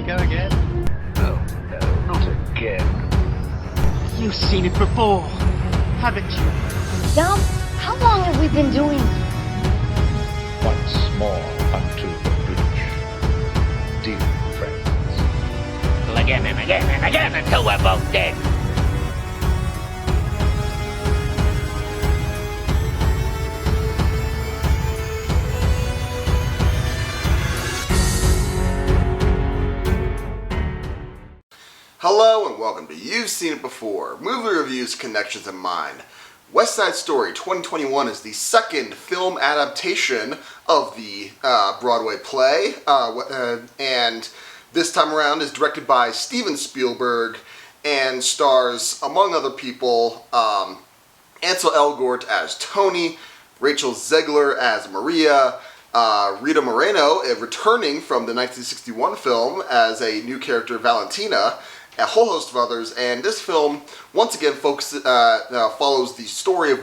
go again? Oh, no, not again. You've seen it before, haven't you? Dom, how long have we been doing? Once more unto the bridge, dear friends. Again and again and again until we're both dead. Hello and welcome to You've Seen It Before, Movie Reviews, Connections, and Mine. West Side Story 2021 is the second film adaptation of the Broadway play, and this time around is directed by Steven Spielberg and stars, among other people, Ansel Elgort as Tony, Rachel Zegler as Maria, Rita Moreno returning from the 1961 film as a new character, Valentina, a whole host of others, and this film once again follows the story of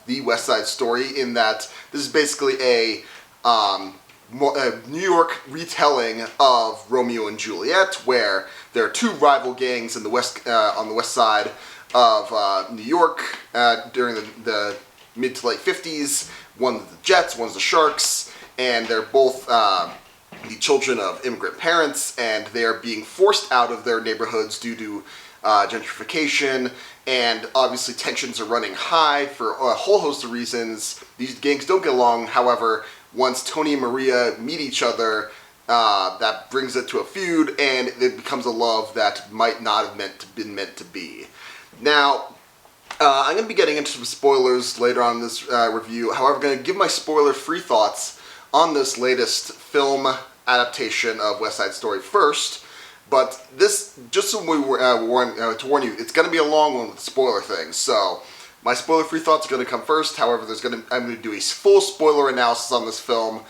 the West Side Story, in that this is basically a New York retelling of Romeo and Juliet, where there are two rival gangs in the on the west side of New York during the mid to late 50s. One's the Jets, one's the Sharks, and they're both the children of immigrant parents, and they are being forced out of their neighborhoods due to gentrification, and obviously tensions are running high for a whole host of reasons. These gangs don't get along. However, once Tony and Maria meet each other, that brings it to a feud, and it becomes a love that might not have been meant to be. Now, I'm going to be getting into some spoilers later on in this review. However, I'm going to give my spoiler-free thoughts on this latest film adaptation of West Side Story first. But this, just so to warn you, it's going to be a long one with spoiler things. So my spoiler-free thoughts are going to come first. However, I'm going to do a full spoiler analysis on this film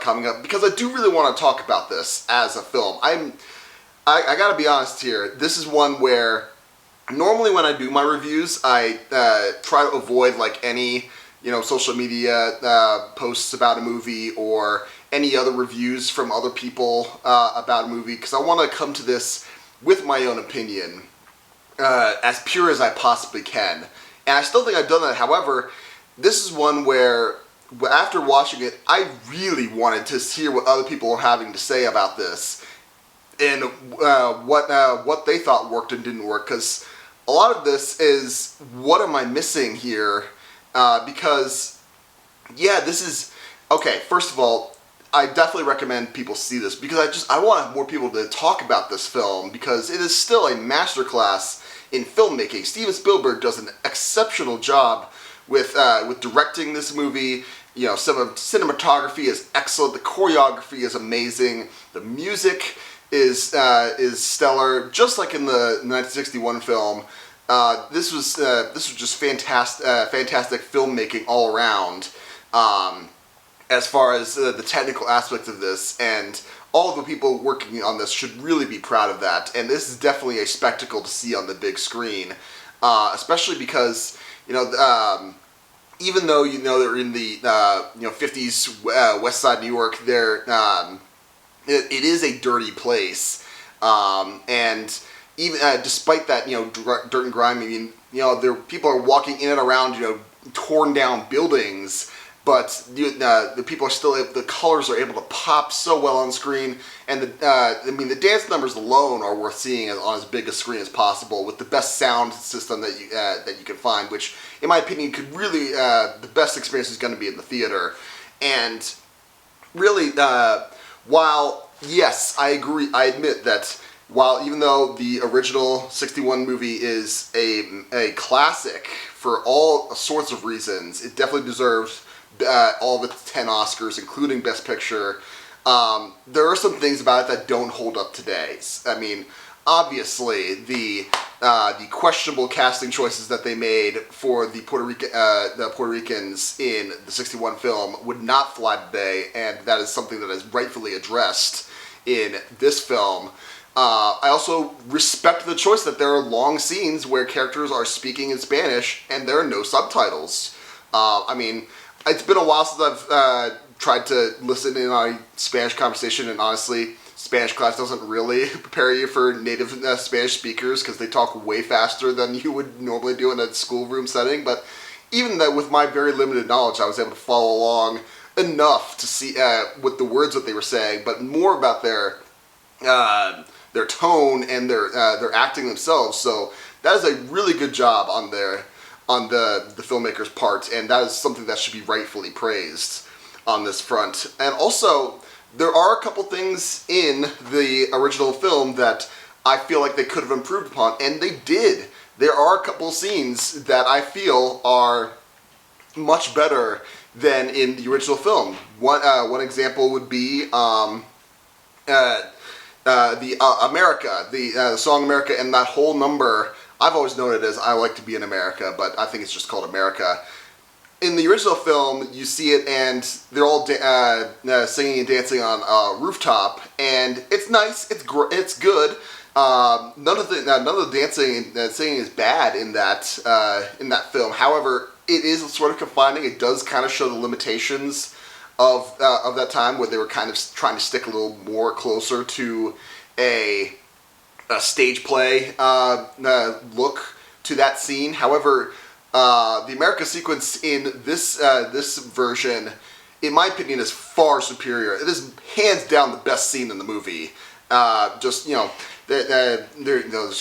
coming up, because I do really want to talk about this as a film. I got to be honest here. This is one where normally when I do my reviews, I try to avoid any social media posts about a movie or any other reviews from other people about a movie, because I want to come to this with my own opinion, as pure as I possibly can. And I still think I've done that. However, this is one where, after watching it, I really wanted to hear what other people are having to say about this, and what they thought worked and didn't work, because a lot of this is, what am I missing here? Because, yeah, this is, okay, first of all, I definitely recommend people see this, because I want more people to talk about this film, because it is still a masterclass in filmmaking. Steven Spielberg does an exceptional job with directing this movie. Some of cinematography is excellent, the choreography is amazing, the music is stellar, just like in the 1961 film. This was just fantastic filmmaking all around, as far as the technical aspects of this, and all of the people working on this should really be proud of that. And this is definitely a spectacle to see on the big screen, especially because even though they're in the 50s West Side New York, it is a dirty place, and even despite that, dirt and grime, people are walking in and around, torn down buildings, but the people are still the colors are able to pop so well on screen, and the dance numbers alone are worth seeing on as big a screen as possible, with the best sound system that you can find, which, in my opinion, could really the best experience is going to be in the theater. And really, while yes, I agree, I admit that, while even though the original 61 movie is a classic for all sorts of reasons, it definitely deserves all of its 10 Oscars, including Best Picture. There are some things about it that don't hold up today. I mean, obviously, the questionable casting choices that they made for the Puerto Ricans in the 61 film would not fly today, and that is something that is rightfully addressed in this film. I also respect the choice that there are long scenes where characters are speaking in Spanish and there are no subtitles. I mean, it's been a while since I've tried to listen in on a Spanish conversation, and honestly, Spanish class doesn't really prepare you for native Spanish speakers because they talk way faster than you would normally do in a schoolroom setting. But even that, with my very limited knowledge, I was able to follow along enough to see with the words that they were saying, but more about their tone and their acting themselves. So that is a really good job on the filmmaker's part, and that is something that should be rightfully praised on this front. And also, there are a couple things in the original film that I feel like they could have improved upon, and they did. There are a couple scenes that I feel are much better than in the original film. One example would be the America, the song America, and that whole number. I've always known it as I Like to Be in America, but I think it's just called America. In the original film, you see it, and they're all singing and dancing on a rooftop, and it's nice. It's good. None of the dancing and singing is bad in that film. However, it is sort of confining. It does kind of show the limitations of that time, where they were kind of trying to stick a little more closer to a stage play look to that scene. However, the America sequence in this version, in my opinion, is far superior. It is hands down the best scene in the movie. There's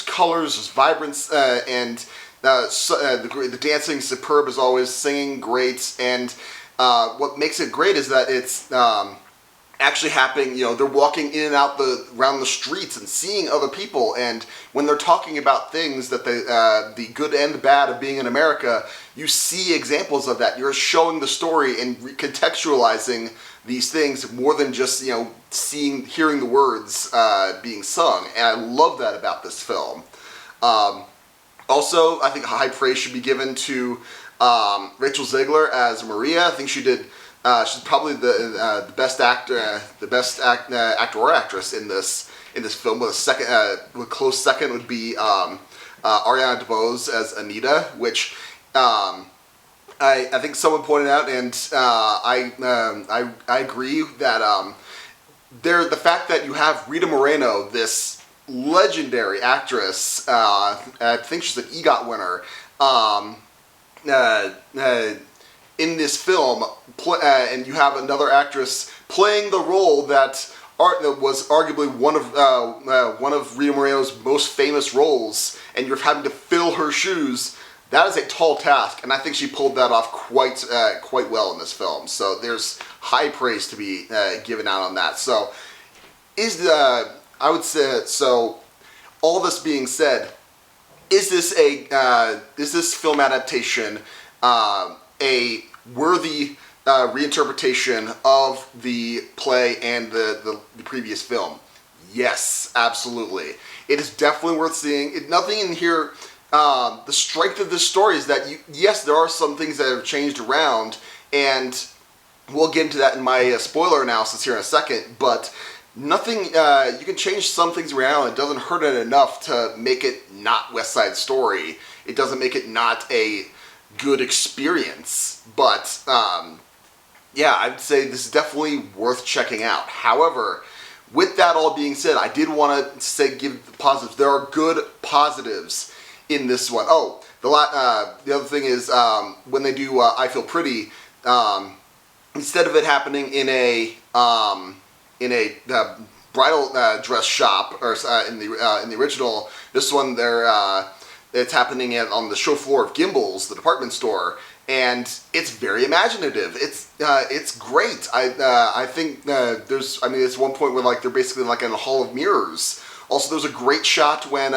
colors, there's vibrance, and the dancing superb as always, singing great, and what makes it great is that it's actually happening. They're walking in and out around the streets and seeing other people, and when they're talking about things that the good and the bad of being in America, you see examples of that. You're showing the story and contextualizing these things more than just hearing the words being sung, and I love that about this film. Also, I think high praise should be given to Rachel Zegler as Maria. I think she did. She's probably the best actor, actor or actress in this film. With a close second would be Ariana DeBose as Anita, which I think someone pointed out, and I agree that the fact that you have Rita Moreno, this legendary actress, I think she's an EGOT winner, in this film, and you have another actress playing the role that was arguably one of Rita Moreno's most famous roles, and you're having to fill her shoes. That is a tall task, and I think she pulled that off quite well in this film. So there's high praise to be given out on that. So I would say, so all this being said, is this film adaptation a worthy reinterpretation of the play and the previous film? Yes, absolutely. It is definitely worth seeing. Nothing in here. The strength of this story is that yes, there are some things that have changed around, and we'll get into that in my spoiler analysis here in a second. But nothing. You can change some things around. It doesn't hurt it enough to make it not West Side Story. It doesn't make it not a good experience. But yeah, I'd say this is definitely worth checking out. However, with that all being said, I did want to give the positives. There are good positives in this one. Oh, the other thing is when they do I Feel Pretty, instead of it happening in a bridal dress shop or in the original, this one it's happening on the show floor of Gimbel's, the department store, and it's very imaginative. It's great. I think it's one point where they're basically in a hall of mirrors. Also, there's a great shot when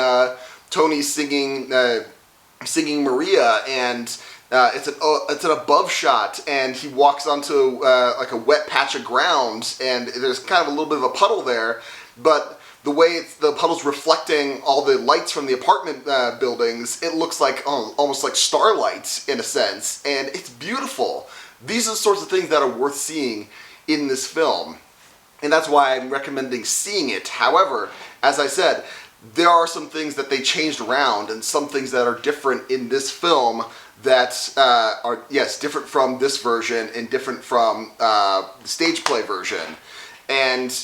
Tony's singing Maria, and it's an above shot, and he walks onto a wet patch of ground, and there's kind of a little bit of a puddle there, but the way the puddle's reflecting all the lights from the apartment buildings, it looks like almost like starlight in a sense, and it's beautiful. These are the sorts of things that are worth seeing in this film, and that's why I'm recommending seeing it. However, as I said, there are some things that they changed around and some things that are different in this film that are, yes, different from this version and different from the stage play version. And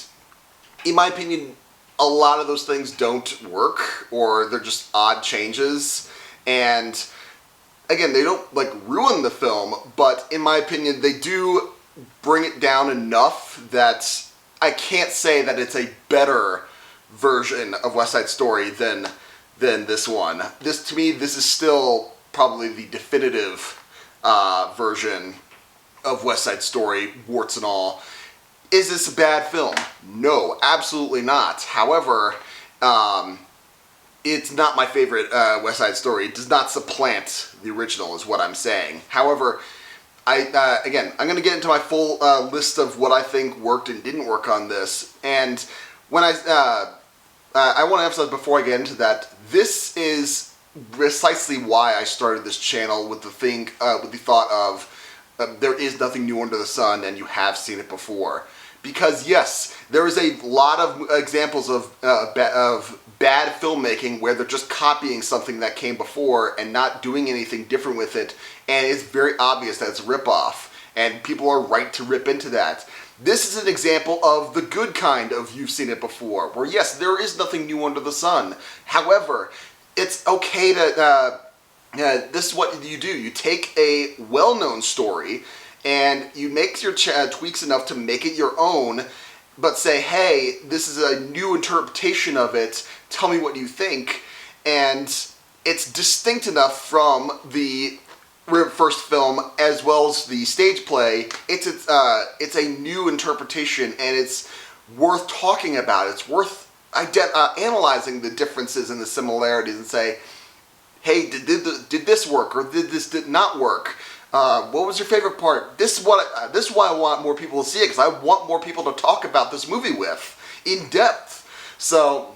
in my opinion, a lot of those things don't work, or they're just odd changes. And again, they don't like ruin the film, but in my opinion, they do bring it down enough that I can't say that it's a better version of West Side Story than this one. This, to me, this is still probably the definitive version of West Side Story, warts and all. Is this a bad film? No, absolutely not. However, it's not my favorite West Side Story. It does not supplant the original, is what I'm saying. However, again, I'm going to get into my full list of what I think worked and didn't work on this. And when I want to emphasize before I get into that, this is precisely why I started this channel with the thought of there is nothing new under the sun, and you have seen it before. Because yes, there is a lot of examples of bad filmmaking where they're just copying something that came before and not doing anything different with it, and it's very obvious that it's a ripoff, and people are right to rip into that. This is an example of the good kind of you've seen it before, where yes, there is nothing new under the sun. However, it's okay to, this is what you do. You take a well-known story and you make your tweaks enough to make it your own, but say, hey, this is a new interpretation of it, tell me what you think, and it's distinct enough from the first film as well as the stage play. It's a new interpretation, and it's worth talking about. It's worth analyzing the differences and the similarities and say, hey, did this work, or did not work? What was your favorite part? This is why I want more people to see it, because I want more people to talk about this movie with in depth. So,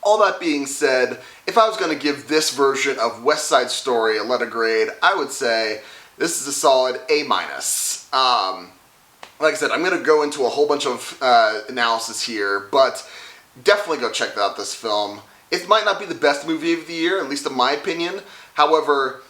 all that being said, if I was going to give this version of West Side Story a letter grade, I would say this is a solid A-. Like I said, I'm going to go into a whole bunch of analysis here, but definitely go check out this film. It might not be the best movie of the year, at least in my opinion. However,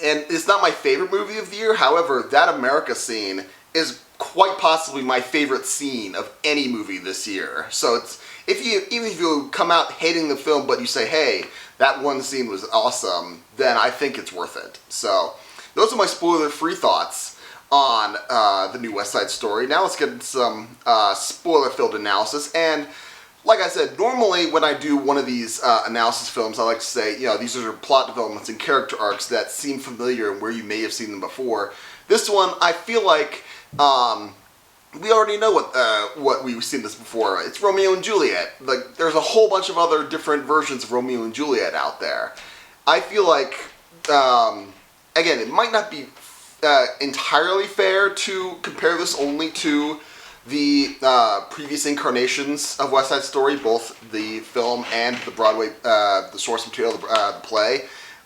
and it's not my favorite movie of the year, however, that America scene is quite possibly my favorite scene of any movie this year. So it's, even if you come out hating the film, but you say, hey, that one scene was awesome, then I think it's worth it. So those are my spoiler-free thoughts on the new West Side Story. Now let's get into some spoiler-filled analysis. And like I said, normally when I do one of these analysis films, I like to say, you know, these are plot developments and character arcs that seem familiar and where you may have seen them before. This one, I feel like we already know what we've seen this before. It's Romeo and Juliet. Like, there's a whole bunch of other different versions of Romeo and Juliet out there. I feel like, again, it might not be entirely fair to compare this only to the previous incarnations of West Side Story, both the film and the Broadway, the source material, the play.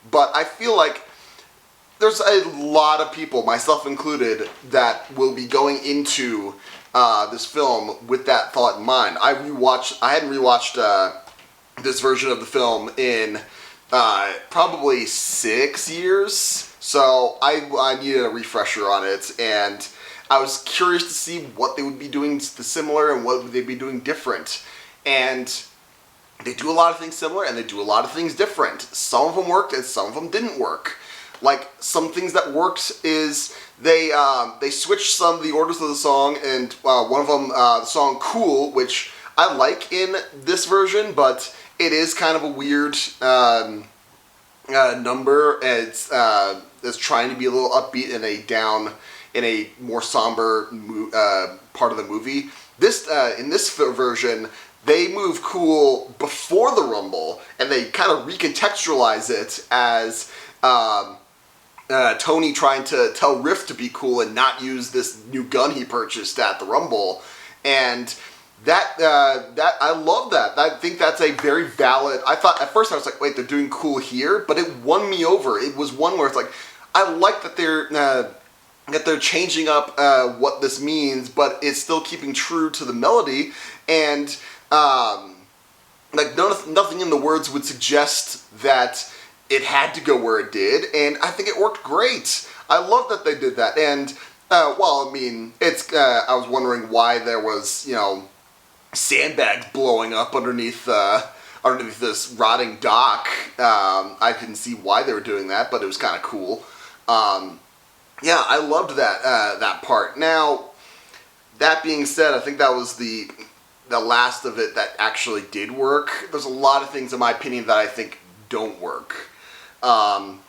But I feel like there's a lot of people, myself included, that will be going into this film with that thought in mind. I hadn't rewatched this version of the film in probably 6 years, so I needed a refresher on it, and I was curious to see what they would be doing similar and what would they be doing different. And they do a lot of things similar and they do a lot of things different. Some of them worked and some of them didn't work. Like, some things that worked is they switched some of the orders of the song, and one of them, the song Cool, which I like in this version, but it is kind of a weird number. It's trying to be a little upbeat in a more somber part of the movie. In this version, they move Cool before the Rumble, and they kind of recontextualize it as Tony trying to tell Riff to be cool and not use this new gun he purchased at the Rumble. And that I love that. I think that's a very valid. I thought at first I was like, wait, they're doing Cool here, but it won me over. It was one where it's like, I like that they're changing up what this means, but it's still keeping true to the melody, and like nothing in the words would suggest that it had to go where it did, and I think it worked great. I love that they did that, and well, I mean, it's I was wondering why there was, you know, sandbags blowing up underneath this rotting dock. I couldn't see why they were doing that, but it was kind of cool. Yeah, I loved that part. Now, that being said, I think that was the last of it that actually did work. There's a lot of things, in my opinion, that I think don't work. And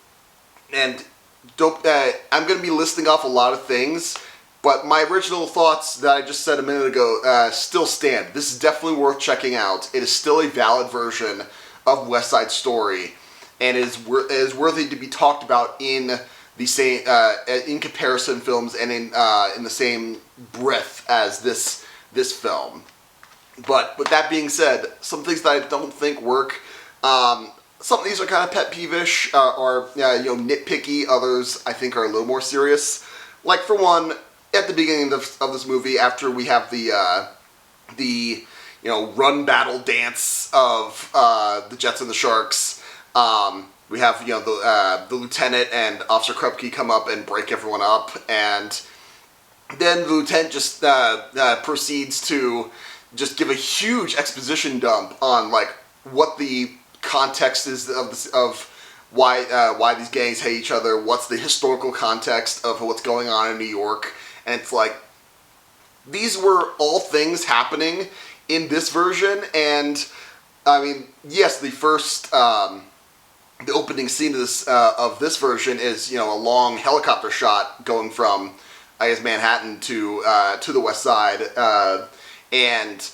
I'm going to be listing off a lot of things, but my original thoughts that I just said a minute ago still stand. This is definitely worth checking out. It is still a valid version of West Side Story, and it is worthy to be talked about in the same in comparison films and in the same breath as this film. But with that being said, some things that I don't think work. Some of these are kind of pet peevish or you know, nitpicky. Others I think are a little more serious. Like, for one, at the beginning of this movie, after we have the you know, run battle dance of the Jets and the Sharks, we have, you know, the lieutenant and Officer Krupke come up and break everyone up, and then the lieutenant just proceeds to just give a huge exposition dump on, like, what the context is of why these gangs hate each other, what's the historical context of what's going on in New York, and it's like, these were all things happening in this version, and I mean, yes, the first, the opening scene of this version is, you know, a long helicopter shot going from, I guess, Manhattan to the West Side, and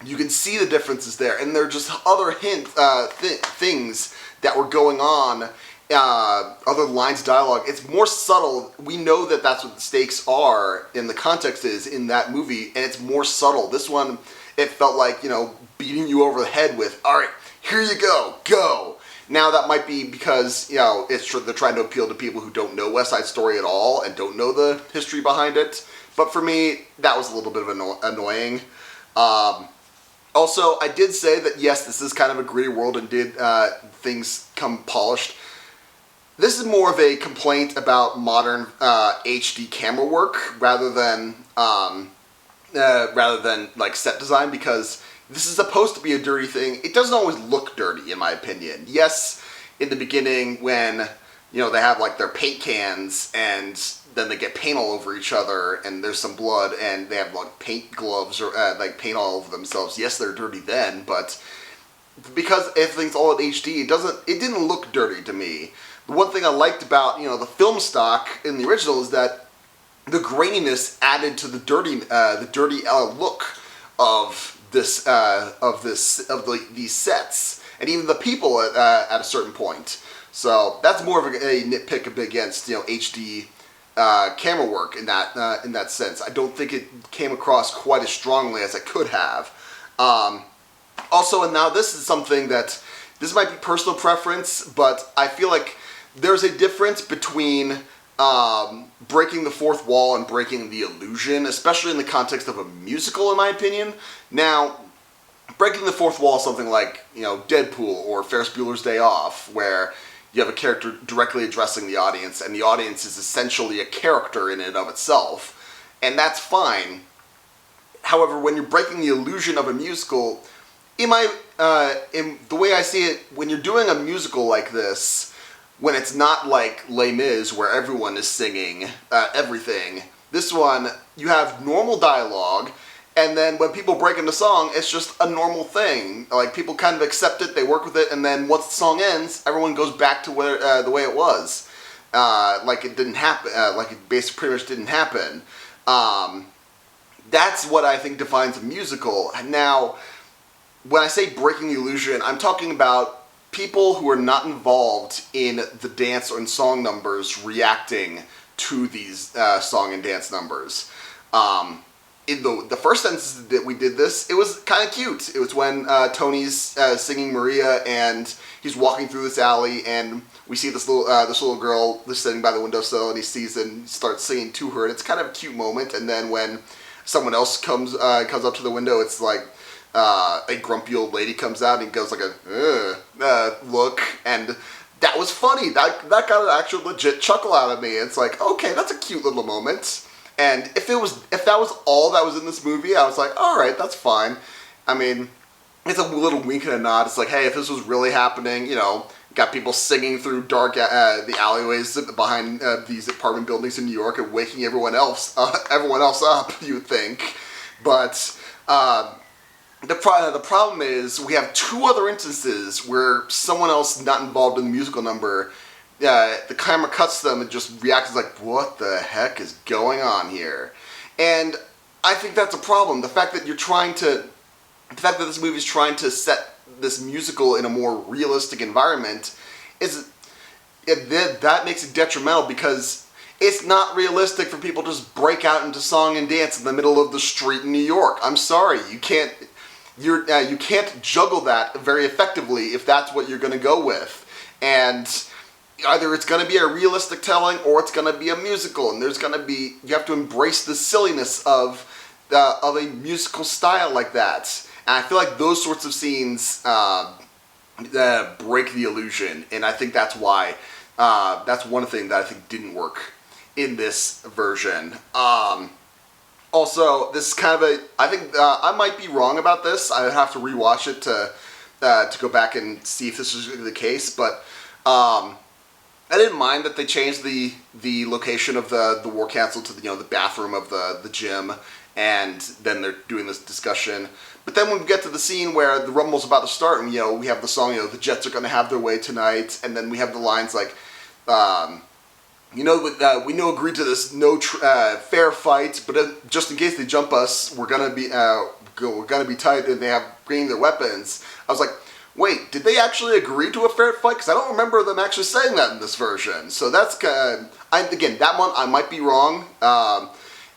you can see the differences there, and there are just other things that were going on, other lines of dialogue. It's more subtle. We know that that's what the stakes are, and the context is in that movie, and it's more subtle. This one, it felt like, you know, beating you over the head with, all right, here you go. Now, that might be because, you know, they're trying to appeal to people who don't know West Side Story at all and don't know the history behind it. But for me, that was a little bit of annoying. Also, I did say that, yes, this is kind of a gritty world and did things come polished. This is more of a complaint about modern HD camera work rather than like set design, because this is supposed to be a dirty thing. It doesn't always look dirty, in my opinion. Yes, in the beginning when, you know, they have like their paint cans and then they get paint all over each other and there's some blood and they have like paint gloves or like paint all over themselves. Yes, they're dirty then, but because everything's all in HD, it didn't look dirty to me. The one thing I liked about, you know, the film stock in the original is that the graininess added to the dirty look of these sets, and even the people at a certain point. So that's more of a nitpick against, you know, HD camera work in that sense. I don't think it came across quite as strongly as it could have. Also, and now this is something that, this might be personal preference, but I feel like there's a difference between breaking the fourth wall and breaking the illusion, especially in the context of a musical, in my opinion. Now, breaking the fourth wall is something like, you know, Deadpool or Ferris Bueller's Day Off, where you have a character directly addressing the audience, and the audience is essentially a character in and of itself, and that's fine. However, when you're breaking the illusion of a musical, in the way I see it, when you're doing a musical like this, when it's not like Les Mis, where everyone is singing everything, this one, you have normal dialogue, and then when people break into song, it's just a normal thing. Like, people kind of accept it, they work with it, and then once the song ends, everyone goes back to where the way it was. Like it didn't happen, like it basically pretty much didn't happen. That's what I think defines a musical. Now, when I say breaking the illusion, I'm talking about people who are not involved in the dance and song numbers reacting to these song and dance numbers. In the first sentence that we did this, it was kind of cute. It was when Tony's singing Maria, and he's walking through this alley, and we see this little girl just sitting by the windowsill, and he sees it and starts singing to her, and it's kind of a cute moment. And then when someone else comes up to the window, it's like a grumpy old lady comes out and goes like a look, and that was funny. That got an actual legit chuckle out of me. It's like, okay, that's a cute little moment. And if that was all that was in this movie, I was like, all right, that's fine. I mean, it's a little wink and a nod. It's like, hey, if this was really happening, you know, got people singing through dark the alleyways behind these apartment buildings in New York and waking everyone else up, you would think. But the problem is we have two other instances where someone else not involved in the musical number, the camera cuts them and just reacts like, what the heck is going on here? And I think that's a problem. The fact that this movie is trying to set this musical in a more realistic environment that makes it detrimental, because it's not realistic for people to just break out into song and dance in the middle of the street in New York. I'm sorry, you can't juggle that very effectively if that's what you're going to go with. And either it's going to be a realistic telling or it's going to be a musical, and you have to embrace the silliness of a musical style like that. And I feel like those sorts of scenes break the illusion, and I think that's why that's one thing that I think didn't work in this version. Also, this is kind of I think I might be wrong about this. I would have to rewatch it to go back and see if this was really the case, but I didn't mind that they changed the location of the war council to the bathroom of the gym, and then they're doing this discussion. But then when we get to the scene where the Rumble's about to start, and we have the song, the Jets are going to have their way tonight, and then we have the lines like, we agreed to this fair fight, but just in case they jump us, we're gonna be tight, and they have bringing their weapons. I was like, wait, did they actually agree to a fair fight? Because I don't remember them actually saying that in this version. So that's again, that one I might be wrong.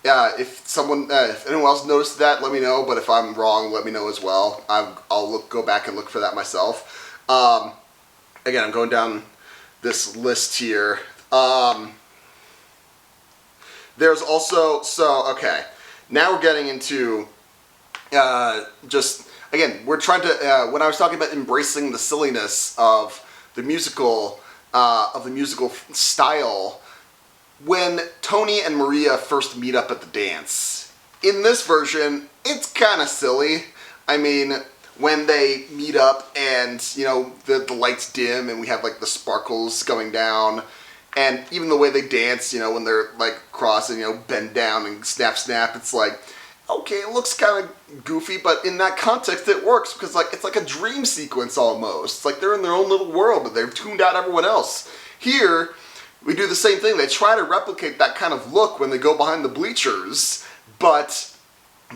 If anyone else noticed that, let me know. But if I'm wrong, let me know as well. I'll go back and look for that myself. Again, I'm going down this list here. There's also, okay, now we're getting into just, again, we're trying to, when I was talking about embracing the silliness of the musical style, when Tony and Maria first meet up at the dance, in this version, it's kind of silly. I mean, when they meet up and, the lights dim and we have, like, the sparkles going down, and even the way they dance, when they're, like, crossing, bend down and snap, it's like, okay, it looks kind of goofy, but in that context it works, because, like, it's like a dream sequence almost. It's like they're in their own little world, but they've tuned out everyone else. Here, we do the same thing. They try to replicate that kind of look when they go behind the bleachers, but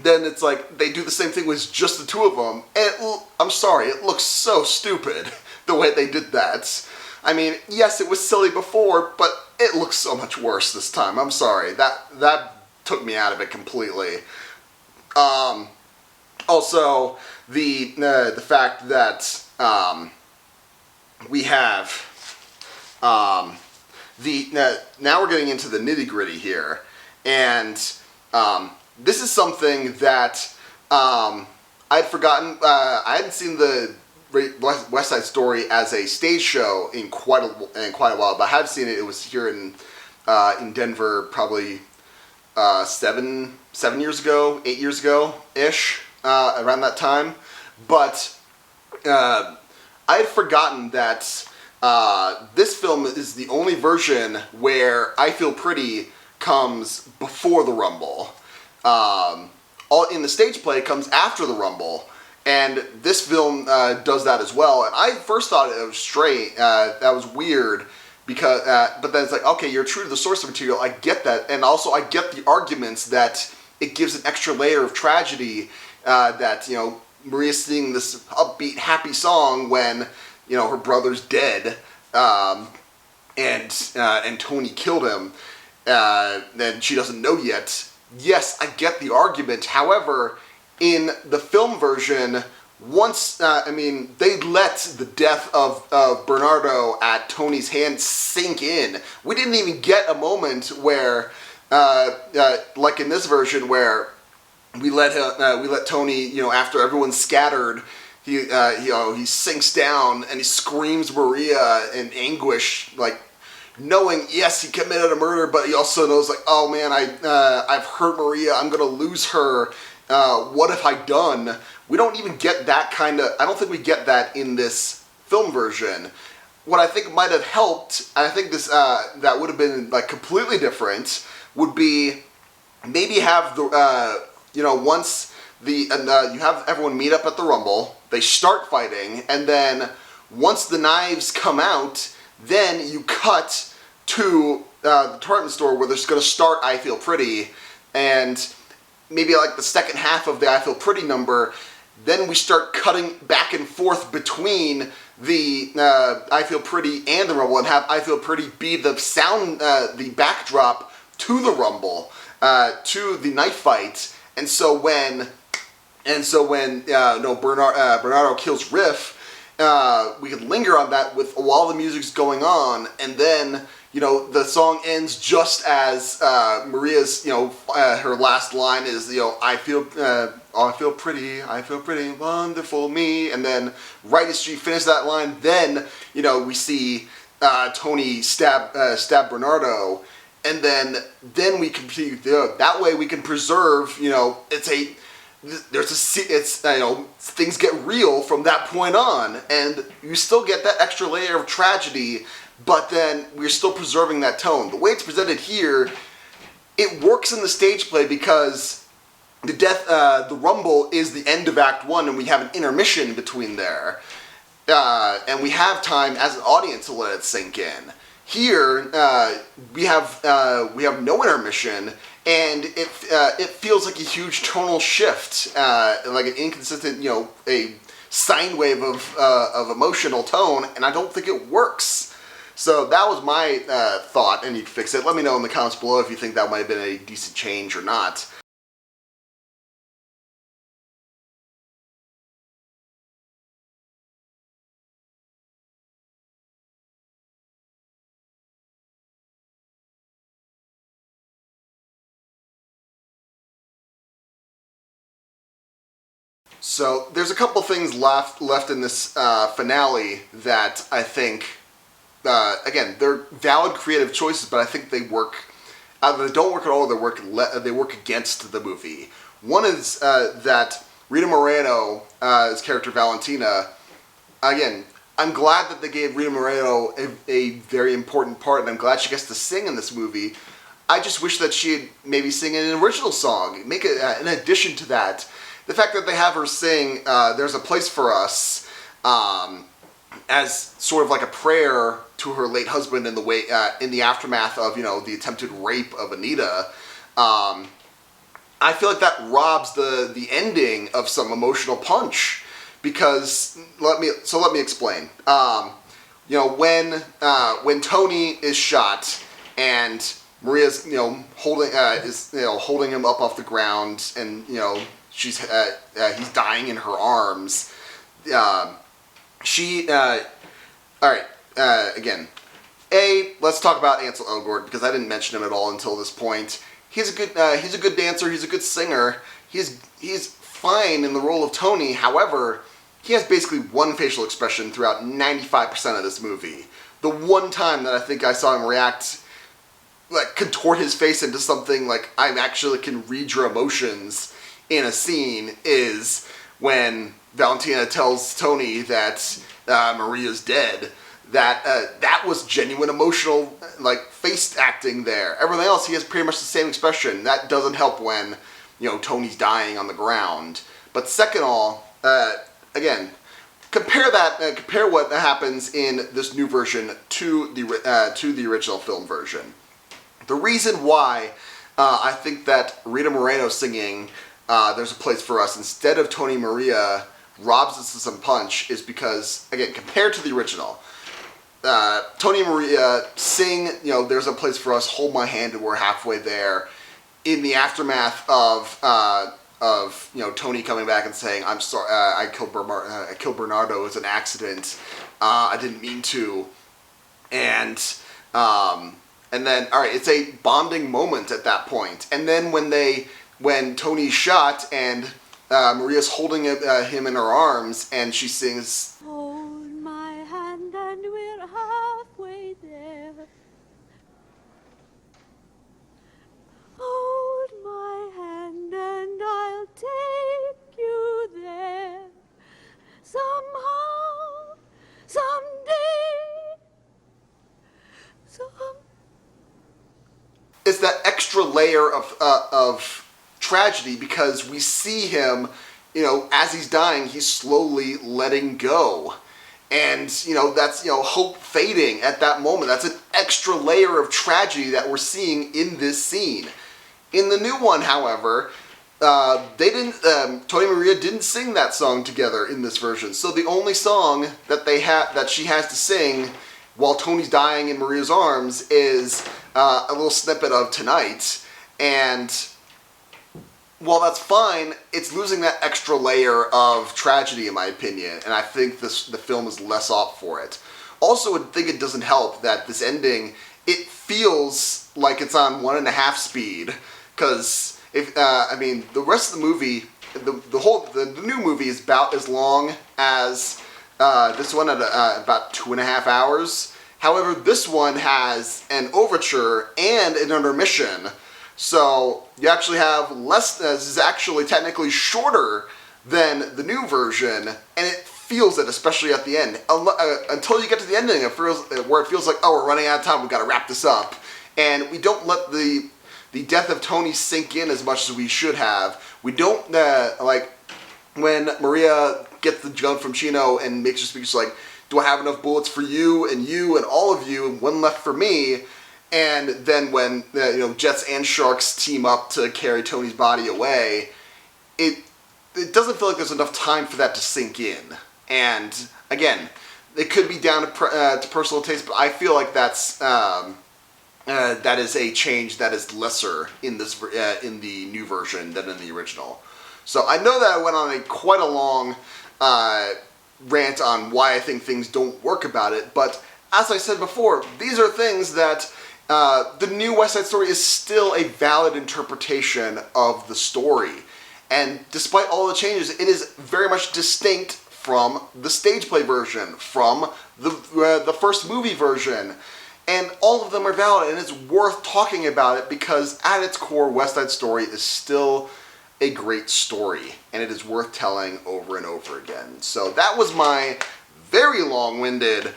then it's like they do the same thing with just the two of them. And I'm sorry, it looks so stupid the way they did that. I mean, yes, it was silly before, but it looks so much worse this time. I'm sorry. That took me out of it completely. Also, the fact that we have now we're getting into the nitty-gritty here, and this is something that I'd forgotten. I hadn't seen the West Side Story as a stage show in quite a while, but I have seen it. It was here in Denver probably 7 years ago, 8 years ago ish, around that time. But I had forgotten that this film is the only version where I Feel Pretty comes before the Rumble. All in the stage play comes after the Rumble, and this film does that as well. And I first thought it was straight. That was weird, because but then it's like, okay, you're true to the source material. I get that, and also I get the arguments that it gives an extra layer of tragedy. That Maria's singing this upbeat, happy song when her brother's dead, and Tony killed him, and she doesn't know yet. Yes, I get the argument. However, in the film version, once they let the death of Bernardo at Tony's hand sink in. We didn't even get a moment where, like in this version, where we let Tony, after everyone's scattered, he sinks down and he screams Maria in anguish, like knowing, yes, he committed a murder, but he also knows, like, oh man, I've hurt Maria, I'm gonna lose her. What have I done? We don't even get that kind of. I don't think we get that in this film version. What I think might have helped, and I think this that would have been like completely different, would be maybe have the once the you have everyone meet up at the Rumble, they start fighting, and then once the knives come out, then you cut to the department store where they're going to start I Feel Pretty, and maybe like the second half of the I Feel Pretty number, then we start cutting back and forth between the I Feel Pretty and the Rumble, and have I Feel Pretty be the sound, the backdrop to the Rumble, to the knife fight. And so when Bernardo kills Riff, we could linger on that with while the music's going on, and then the song ends just as Maria's her last line is I feel pretty, wonderful me, and then right as she finishes that line, then we see Tony stab Bernardo, and then we can that way we can preserve things get real from that point on, and you still get that extra layer of tragedy, but then we're still preserving that tone. The way it's presented here, it works in the stage play because the Rumble is the end of Act 1, and we have an intermission between there, and we have time as an audience to let it sink in. Here, we have no intermission, and it feels like a huge tonal shift, like an inconsistent, a sine wave of emotional tone, and I don't think it works. So that was my thought, and you can fix it. Let me know in the comments below if you think that might have been a decent change or not. So there's a couple things left in this finale that I think, again, they're valid creative choices, but I think they work. They don't work at all. They work against the movie. One is that Rita Moreno, as character Valentina, again, I'm glad that they gave Rita Moreno a very important part, and I'm glad she gets to sing in this movie. I just wish that she'd maybe sing an original song, make it in addition to that. The fact that they have her sing "There's a Place for Us" as sort of like a prayer to her late husband in the aftermath of the attempted rape of Anita, I feel like that robs the ending of some emotional punch. Because let me explain. When Tony is shot and Maria's holding him up off the ground, and he's dying in her arms. Again, let's talk about Ansel Elgort, because I didn't mention him at all until this point. He's a good dancer. He's a good singer. He's fine in the role of Tony. However, he has basically one facial expression throughout 95% of this movie. The one time that I think I saw him react, like contort his face into something like I actually can read your emotions in a scene, is when Valentina tells Tony that Maria's dead. That was genuine emotional, like, face acting there. Everything else, he has pretty much the same expression. That doesn't help when Tony's dying on the ground. But second all, again, compare what happens in this new version to the original film version. The reason why I think that Rita Moreno singing "There's a Place for Us" instead of Tony Maria robs us of some punch is because, again, compared to the original, Tony and Maria sing "There's a Place for Us," "Hold My Hand and We're Halfway There," in the aftermath of Tony coming back and saying, "I'm sorry, I killed Bernardo as an accident. I didn't mean to," and then, all right, it's a bonding moment at that point. And then when Tony's shot and Maria's holding him in her arms, and she sings, Hold my hand and we're halfway there. Hold my hand and I'll take you there. Somehow, someday, it's that extra layer of tragedy, because we see him, as he's dying, he's slowly letting go. And, that's, hope fading at that moment. That's an extra layer of tragedy that we're seeing in this scene. In the new one, however, they didn't, Tony and Maria didn't sing that song together in this version. So the only song that she has to sing while Tony's dying in Maria's arms is a little snippet of Tonight. And while that's fine, it's losing that extra layer of tragedy, in my opinion, and I think the film is less off for it. Also, I think it doesn't help that this ending, it feels like it's on 1.5 speed, because the rest of the movie, the new movie is about as long as this one at about 2.5 hours. However, this one has an overture and an intermission. So you actually have less. This is actually technically shorter than the new version, and it feels it, especially at the end. Until you get to the ending, where it feels like, oh, we're running out of time. We've got to wrap this up, and we don't let the death of Tony sink in as much as we should have. We don't like when Maria gets the gun from Chino and makes her speech like, "Do I have enough bullets for you and all of you, and one left for me?" And then when Jets and Sharks team up to carry Tony's body away, it doesn't feel like there's enough time for that to sink in. And again, it could be down to personal taste, but I feel like that is a change that is lesser in this in the new version than in the original. So I know that I went on quite a long rant on why I think things don't work about it, but as I said before, these are things that the new West Side Story is still a valid interpretation of the story. And despite all the changes, it is very much distinct from the stage play version, from the first movie version. And all of them are valid, and it's worth talking about it because at its core, West Side Story is still a great story, and it is worth telling over and over again. So that was my very long-winded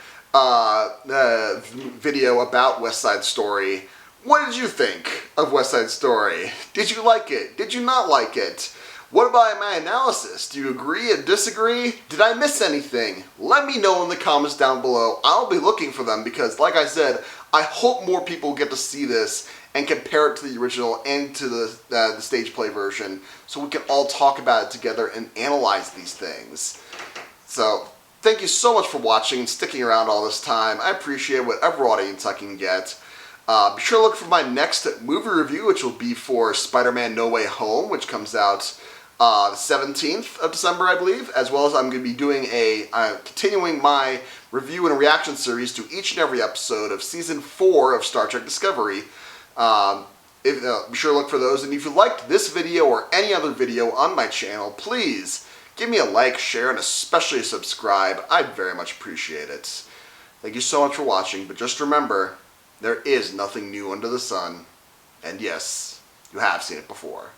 video about West Side Story. What did you think of West Side Story? Did you like it? Did you not like it? What about my analysis? Do you agree and disagree? Did I miss anything? Let me know in the comments down below. I'll be looking for them because, like I said, I hope more people get to see this and compare it to the original and to the stage play version so we can all talk about it together and analyze these things. So, thank you so much for watching and sticking around all this time. I appreciate whatever audience I can get. Be sure to look for my next movie review, which will be for Spider-Man No Way Home, which comes out the 17th of December, I believe, as well as I'm going to be doing continuing my review and reaction series to each and every episode of Season 4 of Star Trek Discovery. Be sure to look for those, and if you liked this video or any other video on my channel, please give me a like, share, and especially a subscribe. I'd very much appreciate it. Thank you so much for watching, but just remember, there is nothing new under the sun. And yes, you have seen it before.